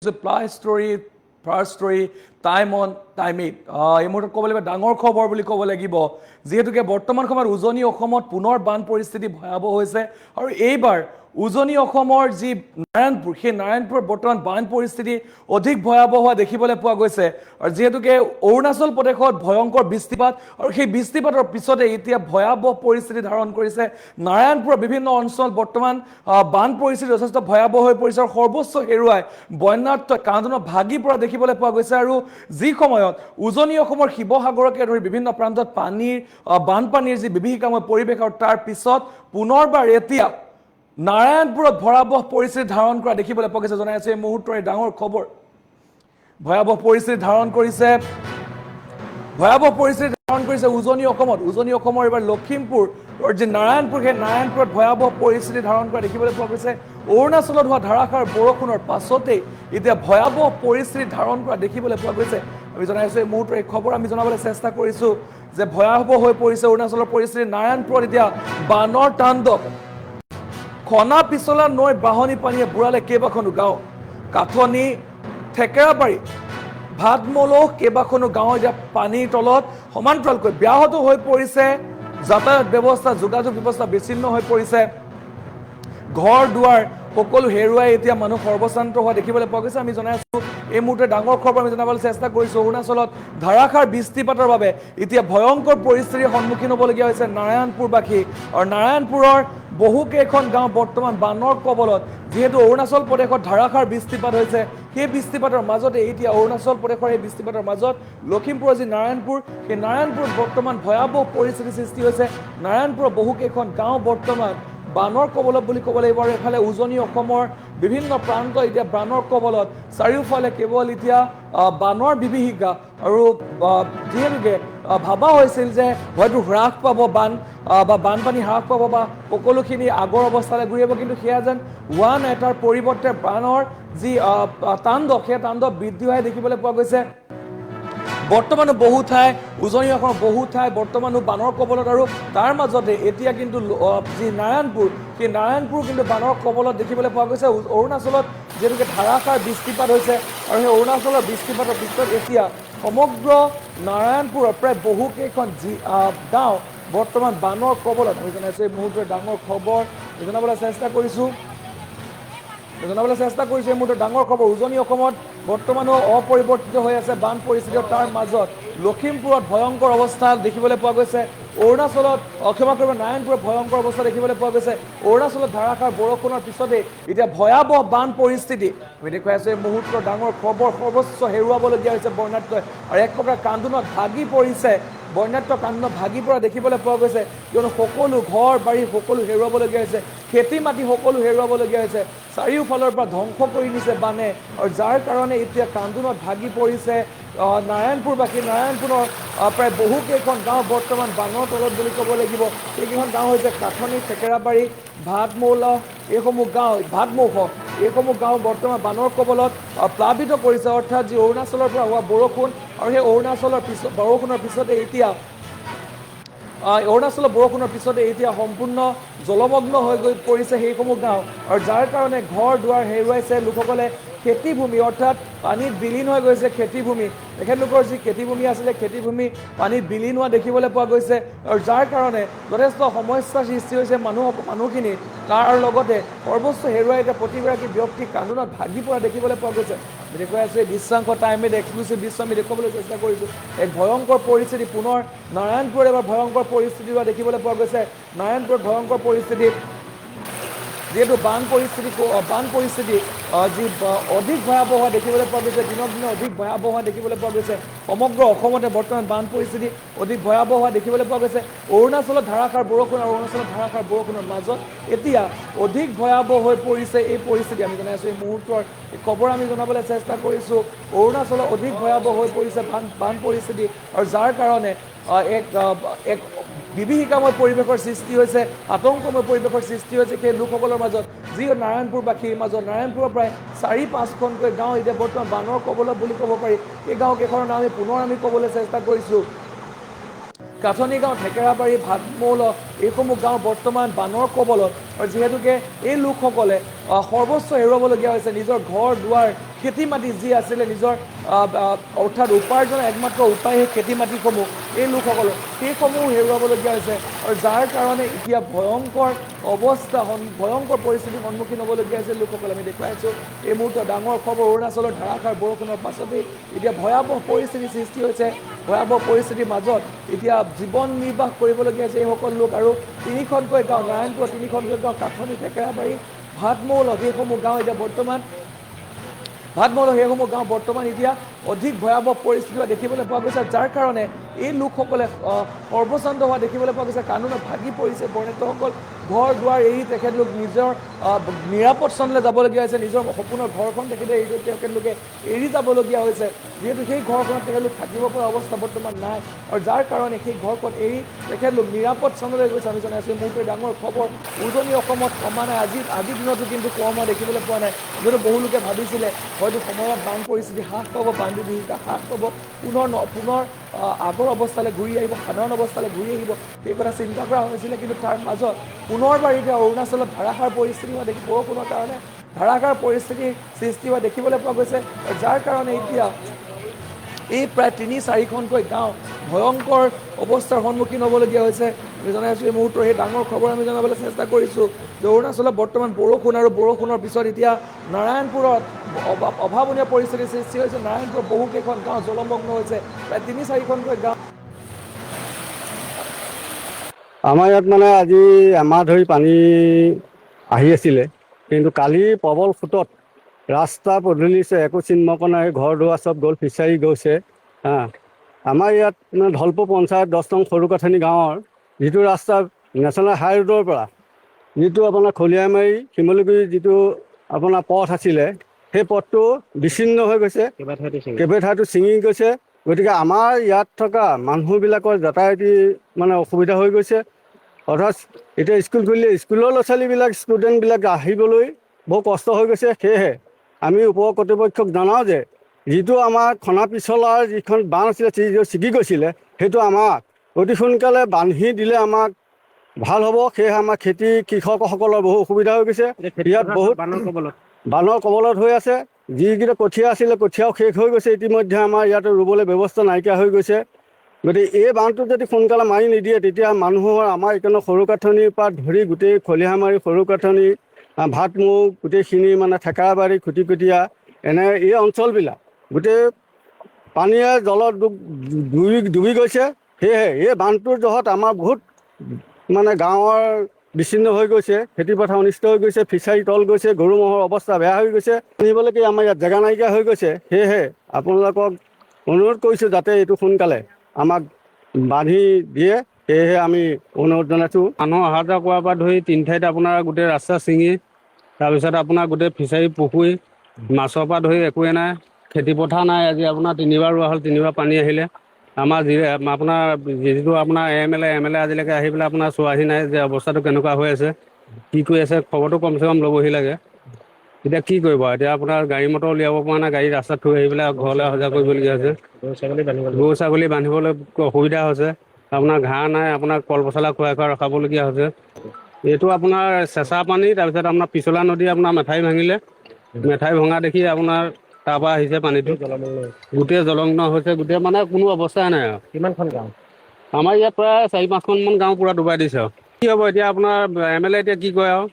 plus story first story time on time it এই মুহূৰ্তত ক'ব লাগিব ডাঙৰ খবৰ বুলি ক'ব লাগিব যিহেতুকে বৰ্তমান সময়ত উজনি অসমত পুনৰ বান পৰিস্থিতি ভয়াৱহ হৈছে আৰু এইবাৰ উজনি অসমৰ যি নাৰায়ণপুৰ সেই নাৰায়ণপুৰৰ বৰ্তমান বান পৰিস্থিতি অধিক ভয়াৱহ হোৱা দেখিবলৈ পোৱা গৈছে আৰু যিহেতুকে অৰুণাচল প্ৰদেশত ভয়ংকৰ বৃষ্টিপাত আৰু সেই বৃষ্টিপাতৰ পিছতে এতিয়া ভয়াৱহ পৰিস্থিতি ধাৰণ কৰিছে নাৰায়ণপুৰৰ বিভিন্ন অঞ্চল বৰ্তমান বান পৰিস্থিতি যথেষ্ট ভয়াৱহ হৈ পৰিছে আৰু সৰ্বোচ্চ হেৰুৱাই বন্যাত কান্দোনত ভাগি পৰা দেখিবলৈ পোৱা গৈছে আৰু যি সময়ত উজনি অসমৰ শিৱসাগৰকে ধৰি বিভিন্ন প্ৰান্তত বানপানীৰ যি বিভীষিকাময় পৰিৱেশ আৰু তাৰ পিছত পুনৰবাৰ এতিয়া নাৰায়ণপুৰত ভয়াৱহ পৰিস্থিতি ধাৰণ কৰা দেখিবলৈ পোৱা গৈছে জনাই আছো এই মুহূৰ্তৰ ডাঙৰ খবৰ ভয়াৱহ পৰিস্থিতি ধাৰণ কৰিছে উজনি অসমৰ এবাৰ লখিমপুৰ যি নাৰায়ণপুৰ সেই নাৰায়ণপুৰত ভয়াৱহ পৰিস্থিতি ধাৰণ কৰা দেখিবলৈ পোৱা গৈছে অৰুণাচলত হোৱা ধাৰাসাৰ বৰষুণৰ পাছতেই এতিয়া ভয়াৱহ পৰিস্থিতি ধাৰণ কৰা দেখিবলৈ পোৱা গৈছে আমি জনাই আছো এই মুহূৰ্তৰ এই খবৰ আমি জনাবলৈ চেষ্টা কৰিছো যে ভয়াৱহ হৈ পৰিছে অৰুণাচলৰ পৰিস্থিতি নাৰায়ণপুৰত এতিয়া বানৰ তাণ্ডৱ খনা পিছলা নৈ বাহনী পানীয়ে বুঢ়ালে কেইবাখনো গাঁও কাঠনি থেকেৰাবাৰী ভাতমলৌ কেইবাখনো গাঁও এতিয়া পানীৰ তলত সমান্তৰালকৈ ব্যাহত হৈ পৰিছে যাতায়াত ব্যৱস্থা যোগাযোগ ব্যৱস্থা বিচ্ছিন্ন হৈ পৰিছে ঘৰ দুৱাৰ সকলো হেৰুৱাই এতিয়া মানুহ সৰ্বশান্ত হোৱা দেখিবলৈ পোৱা গৈছে আমি জনাই আছো এই মুহূৰ্তে ডাঙৰ খবৰ আমি জনাবলৈ চেষ্টা কৰিছো অৰুণাচলত ধাৰাসাৰ বৃষ্টিপাতৰ বাবে এতিয়া ভয়ংকৰ পৰিস্থিতিৰ সন্মুখীন হ'বলগীয়া হৈছে নাৰায়ণপুৰবাসী আৰু নাৰায়ণপুৰৰ বহুকেইখন গাঁও বৰ্তমান বানৰ কবলত যিহেতু অৰুণাচল প্ৰদেশত ধাৰাসাৰ বৃষ্টিপাত হৈছে সেই বৃষ্টিপাতৰ মাজতে এতিয়া অৰুণাচল প্ৰদেশৰ এই বৃষ্টিপাতৰ মাজত লখিমপুৰৰ যি নাৰায়ণপুৰ সেই নাৰায়ণপুৰত বৰ্তমান ভয়াৱহ পৰিস্থিতিৰ সৃষ্টি হৈছে নাৰায়ণপুৰৰ বহুকেইখন গাঁও বৰ্তমান বানৰ কবলত বুলি ক'ব লাগিব আৰু এফালে উজনি অসমৰ বিভিন্ন প্ৰান্ত এতিয়া বানৰ কবলত চাৰিওফালে কেৱল এতিয়া বানৰ বিভীষিকা আৰু যিহেতুকে ভাবা হৈছিল যে হয়তো হ্ৰাস পাব বানপানী হ্ৰাস পাব বা সকলোখিনি আগৰ অৱস্থালৈ ঘূৰি আহিব কিন্তু সেয়া যেন হোৱা নাই তাৰ পৰিৱৰ্তে বানৰ যি তাণ্ডৱ সেই তাণ্ডৱ বৃদ্ধি হোৱা দেখিবলৈ পোৱা গৈছে বৰ্তমানো বহু ঠাই উজনি অসমৰ বহু ঠাই বৰ্তমানো বানৰ কবলত আৰু তাৰ মাজতে এতিয়া কিন্তু যি নাৰায়ণপুৰ সেই নাৰায়ণপুৰ কিন্তু বানৰ কবলত দেখিবলৈ পোৱা গৈছে অৰুণাচলত যিহেতুকে ধাৰাসাৰ বৃষ্টিপাত হৈছে আৰু সেই অৰুণাচলৰ বৃষ্টিপাতৰ পিছত এতিয়া সমগ্ৰ নাৰায়ণপুৰৰ প্ৰায় বহুকেইখন গাঁও বৰ্তমান বানৰ কবলত আমি জনাইছোঁ এই মুহূৰ্তৰ ডাঙৰ খবৰ জনাবলৈ চেষ্টা কৰিছোঁ এই মুহূৰ্তৰ ডাঙৰ খবৰ উজনি অসমত বৰ্তমানো অপৰিৱৰ্তিত হৈ আছে বান পৰিস্থিতি তাৰ মাজত লখিমপুৰত ভয়ংকৰ অৱস্থা দেখিবলৈ পোৱা গৈছে অৰুণাচলত ক্ষমা কৰিব নাৰায়ণপুৰত ভয়ংকৰ অৱস্থা দেখিবলৈ পোৱা গৈছে অৰুণাচলত ধাৰাসাৰ বৰষুণৰ পিছতেই এতিয়া ভয়াৱহ বান পৰিস্থিতি আমি দেখুৱাই আছো এই মুহূৰ্তৰ ডাঙৰ খবৰ সৰ্বোচ্চ হেৰুৱাবলগীয়া হৈছে বন্যাত্মই আৰু এক প্ৰকাৰ কান্দোনত ভাগি পৰিছে বন্যাত্ম কান্দোনত ভাগি পৰা দেখিবলৈ পোৱা গৈছে কিয়নো সকলো ঘৰ বাৰী সকলো হেৰুৱাবলগীয়া হৈছে খেতি মাটি সকলো হেৰুৱাবলগীয়া হৈছে চাৰিওফালৰ পৰা ধ্বংস কৰি নিছে বানে আৰু যাৰ কাৰণে এতিয়া কান্দোনত ভাগি পৰিছে নাৰায়ণপুৰবাসী নাৰায়ণপুৰৰ প্ৰায় বহুকেইখন গাঁও বৰ্তমান বানৰ তলত বুলি ক'ব লাগিব সেইকেইখন গাঁও হৈছে কাঠনি থেকেৰাবাৰী ভাতমৌলা এইসমূহ গাঁও বৰ্তমান বানৰ কবলত প্লাবিত কৰিছে অৰ্থাৎ যি অৰুণাচলৰ পৰা হোৱা বৰষুণ আৰু সেই বৰষুণৰ পিছতে এতিয়া সম্পূৰ্ণ জলমগ্ন হৈ গৈ পৰিছে সেইসমূহ গাঁও আৰু যাৰ কাৰণে ঘৰ দুৱাৰ হেৰুৱাইছে লোকসকলে খেতিভূমি অৰ্থাৎ পানীত বিলীন হৈ গৈছে খেতিভূমি তেখেতলোকৰ যি খেতিভূমি আছিলে খেতিভূমি পানীত বিলীন হোৱা দেখিবলৈ পোৱা গৈছে আৰু যাৰ কাৰণে যথেষ্ট সমস্যাৰ সৃষ্টি হৈছে মানুহখিনি তাৰ লগতে সৰ্বোচ্চ হেৰুৱাই এতিয়া প্ৰতিগৰাকী ব্যক্তি কান্দোনত ভাগি পৰা দেখিবলৈ পোৱা গৈছে দেখুৱাই আছে দৃশ্যাংশ টাইমেড এক্সক্লুচিভ দৃশ্য আমি দেখুৱাবলৈ চেষ্টা কৰিছোঁ এক ভয়ংকৰ পৰিস্থিতি পুনৰ নাৰায়ণপুৰত এবাৰ ভয়ংকৰ পৰিস্থিতি হোৱা দেখিবলৈ পোৱা গৈছে নাৰায়ণপুৰত ভয়ংকৰ পৰিস্থিতি যিহেতু বান পৰিস্থিতি যি অধিক ভয়াৱহ হোৱা দেখিবলৈ পোৱা গৈছে দিনক দিনে অধিক ভয়াৱহ হোৱা দেখিবলৈ পোৱা গৈছে সমগ্ৰ অসমতে বৰ্তমান বান পৰিস্থিতি অধিক ভয়াৱহ হোৱা দেখিবলৈ পোৱা গৈছে অৰুণাচলত ধাৰাসাৰ বৰষুণ আৰু অৰুণাচলত ধাৰাসাৰ বৰষুণৰ মাজত এতিয়া অধিক ভয়াৱহ হৈ পৰিছে এই পৰিস্থিতি আমি জনাই আছোঁ এই মুহূৰ্তৰ খবৰ আমি জনাবলৈ চেষ্টা কৰিছোঁ অৰুণাচলত অধিক ভয়াৱহ হৈ পৰিছে বান পৰিস্থিতি আৰু যাৰ কাৰণে এক বিভীষিকাময় পৰিৱেশৰ সৃষ্টি হৈছে আতংকময় পৰিৱেশৰ সৃষ্টি হৈছে সেই লোকসকলৰ মাজত যি নাৰায়ণপুৰবাসীৰ মাজত নাৰায়ণপুৰৰ প্ৰায় 4-5খনকৈ গাঁও এতিয়া বৰ্তমান বানৰ কবলত বুলি ক'ব পাৰি এই গাঁওকেইখনৰ নাম পুনৰ আমি ক'বলৈ চেষ্টা কৰিছোঁ কাঠনি গাঁও থেকেৰাবাৰী ভাতমৌল এইসমূহ গাঁও বৰ্তমান বানৰ কবলত আৰু যিহেতুকে এই লোকসকলে সৰ্বস্ব হেৰুৱাবলগীয়া হৈছে নিজৰ ঘৰ দুৱাৰ খেতি মাটি যি আছিলে নিজৰ অৰ্থাৎ উপাৰ্জনৰ একমাত্ৰ উপায় সেই খেতি মাটিসমূহ এই লোকসকলৰ সেইসমূহ হেৰুৱাবলগীয়া হৈছে আৰু যাৰ কাৰণে এতিয়া ভয়ংকৰ অৱস্থা ভয়ংকৰ পৰিস্থিতিৰ সন্মুখীন হ'বলগীয়া হৈছে লোকসকলে আমি দেখুৱাই আছোঁ এই মুহূৰ্তত ডাঙৰ খবৰ অৰুণাচলৰ ধাৰাসাৰ বৰষুণৰ পাছতেই এতিয়া ভয়াৱহ পৰিস্থিতিৰ সৃষ্টি হৈছে ভয়াৱহ পৰিস্থিতিৰ মাজত এতিয়া জীৱন নিৰ্বাহ কৰিবলগীয়া হৈছে এইসকল লোক আৰু তিনিখনকৈ গাঁও নাৰায়ণপুৰত তিনিখনকৈ গাঁও কাঠনি ঠেকেৰাবাৰী ভাতমৌল সেইসমূহ গাঁও এতিয়া বৰ্তমান সেইসমূহ গাঁও বৰ্তমান এতিয়া অধিক ভয়াৱহ পৰিস্থিতি দেখিবলৈ পোৱা গৈছে যাৰ কাৰণে এই লোকসকলে সৰ্বশান্ত হোৱা দেখিবলৈ পোৱা গৈছে কান্দোনত ভাগি পৰিছে বৰ্ণিতসকল ঘৰ দুৱাৰ এৰি তেখেতলোক নিজৰ নিৰাপদ স্থানলৈ যাবলগীয়া হৈছে নিজৰ সপোনৰ ঘৰখন তেখেতলোকে এৰি যাবলগীয়া হৈছে যিহেতু সেই ঘৰখনত তেখেতলোক থাকিব পৰা অৱস্থা বৰ্তমান নাই আৰু যাৰ কাৰণে সেই ঘৰখন এৰি তেখেতলোক নিৰাপদ স্থানলৈ গৈছে আমি জনাইছোঁ মুহূৰ্তৰ ডাঙৰ খবৰ উজনি অসমত কমা নাই আজিৰ দিনতো কিন্তু কম হোৱা দেখিবলৈ পোৱা নাই যদিও বহু লোকে ভাবিছিলে হয়তো সময়ত বান পৰিস্থিতি হ্ৰাস পাব বান বিভীষিকা হ্ৰাস পাব পুনৰ আগৰ অৱস্থালৈ ঘূৰি আহিব সাধাৰণ অৱস্থালৈ ঘূৰি আহিব সেই কথা চিন্তা কৰা হৈছিলে কিন্তু তাৰ মাজত পুনৰবাৰ এতিয়া অৰুণাচলত ধাৰাসাৰ পৰিস্থিতি হোৱা বৰষুণৰ কাৰণে ধাৰাসাৰ পৰিস্থিতিৰ সৃষ্টি হোৱা দেখিবলৈ পোৱা গৈছে যাৰ কাৰণে এতিয়া এই প্ৰায় ৩-৪খনকৈ গাঁও ভয়ংকৰ অৱস্থাৰ সন্মুখীন হ'বলগীয়া হৈছে আমি জনাই আছোঁ এই মুহূৰ্তৰ সেই ডাঙৰ খবৰ আমি জনাবলৈ চেষ্টা কৰিছোঁ যে অৰুণাচলত বৰ্তমান বৰষুণ আৰু বৰষুণৰ পিছত এতিয়া নাৰায়ণপুৰত অভাৱনীয় পৰিস্থিতিৰ সৃষ্টি হৈছে নাৰায়ণপুৰত বহুকেইখন গাঁও জলমগ্ন হৈছে প্ৰায় ৩-৪খনকৈ গাঁও আমাৰ ইয়াত মানে আজি এমাহ ধৰি পানী আহি আছিলে কিন্তু কালি প্ৰবল সোঁতত ৰাস্তা পদূলিছে একো চিন্মক নাই ঘৰ দুৱাৰ চব গ'ল ফিচাৰী গৈছে আমাৰ ইয়াত মানে ধলপুৰ পঞ্চায়ত 10 নং সৰুকাঠানি গাঁৱৰ যিটো ৰাস্তা নেশ্যনেল হাই ৰোডৰ পৰা যিটো আপোনাৰ খলিয়ামাৰী শিমলুগুৰি যিটো আপোনাৰ পথ আছিলে সেই পথটো বিচ্ছিন্ন হৈ গৈছে কেইবাঠাইতো ছিঙি গৈছে গতিকে আমাৰ ইয়াত থকা মানুহবিলাকৰ যাতায়াতী মানে অসুবিধা হৈ গৈছে অৰ্থাৎ এতিয়া স্কুল খুলিলে স্কুলৰ ল'ৰা ছোৱালীবিলাক ষ্টুডেণ্টবিলাক আহিবলৈ বহু কষ্ট হৈ গৈছে সেয়েহে আমি উপ কৰ্তৃপক্ষক জনাওঁ যে যিটো আমাৰ খনাপিছলাৰ যিখন বান্ধ আছিলে যিটো ছিগি গৈছিলে সেইটো আমাক অতি সোনকালে বান্ধি দিলে আমাক ভাল হ'ব সেয়েহে আমাৰ কৃষকসকলৰ বহু অসুবিধা হৈ গৈছে ইয়াত বহুত বানৰ কবলত হৈ আছে যিকেইটা কঠীয়া আছিলে কঠীয়াও শেষ হৈ গৈছে ইতিমধ্যে আমাৰ ইয়াত ৰুবলৈ ব্যৱস্থা নাইকিয়া হৈ গৈছে গতিকে এই বান্ধটো যদি সোনকালে মাৰি নিদিয়ে তেতিয়া মানুহৰ আমাৰ এইকাৰণে সৰুকাঠনিৰ পৰা ধৰি গোটেই খলিহামাৰী সৰুকাঠনি ভাতমৌ গোটেইখিনি মানে ঠেকেৰাবাৰী খুটিকটীয়া এনে এই অঞ্চলবিলাক গোটেই পানীয়ে জলত ডুবি গৈছে সেয়েহে এই বান্ধটোৰ জহত আমাৰ বহুত মানে গাঁৱৰ বিচ্ছিন্ন হৈ গৈছে খেতি পথাৰ অনিষ্ট হৈ গৈছে ফিচাৰী তল গৈছে গৰু ম'হৰ অৱস্থা বেয়া হৈ গৈছে নিবলৈকে আমাৰ ইয়াত জেগা নাইকিয়া হৈ গৈছে সেয়েহে আপোনালোকক অনুৰোধ কৰিছোঁ যাতে এইটো সোনকালে আমাক বান্ধি দিয়ে সেয়েহে আমি অনুৰোধ জনাইছোঁ মানুহ অহা যোৱা কৰাৰ পৰা ধৰি 3 ঠাইত আপোনাৰ গোটেই ৰাস্তা ছিঙি তাৰপিছত আপোনাৰ গোটেই ফিচাৰী পুখুৰী মাছৰ পৰা ধৰি একোৱে নাই খেতি পথাৰ নাই আজি আপোনাৰ 3বাৰ ৰোৱা হ'ল 3বাৰ পানী আহিলে আমাৰ আপোনাৰ যিটো আপোনাৰ এম এল এ আজিলৈকে আহি পেলাই আপোনাৰ চোৱাহি নাই যে অৱস্থাটো কেনেকুৱা হৈ আছে কি কৰি আছে খবৰটো কমচে কম ল'বহি লাগে এতিয়া কি কৰিব এতিয়া আপোনাৰ গাড়ী মটৰ উলিয়াব পৰা নাই গাড়ী ৰাস্তাত থৈ আহি পেলাই ঘৰলৈ অহা যোৱা কৰিবলগীয়া হৈছে গৰু ছাগলী বান্ধিবলৈ অসুবিধা হৈছে আপোনাৰ ঘাঁহ নাই আপোনাৰ কল পচলা খুৱাই ৰখাবলগীয়া হৈছে এইটো আপোনাৰ চেঁচা পানী তাৰপিছত আপোনাৰ পিছলা নদী আপোনাৰ মেঠাই ভাঙিলে মেঠাই ভঙা দেখি আপোনাৰ তাৰপৰা আহিছে পানীটো গোটেই জলমগ্ন হৈছে গোটেই মানে কোনো অৱস্থাই নাই আৰু কিমানখন গাঁও আমাৰ ইয়াত প্ৰায় 4-5খনমান গাঁও পুৰা ডুবাই দিছে আৰু কি হ'ব এতিয়া আপোনাৰ এম এল এ এতিয়া কি কয় আৰু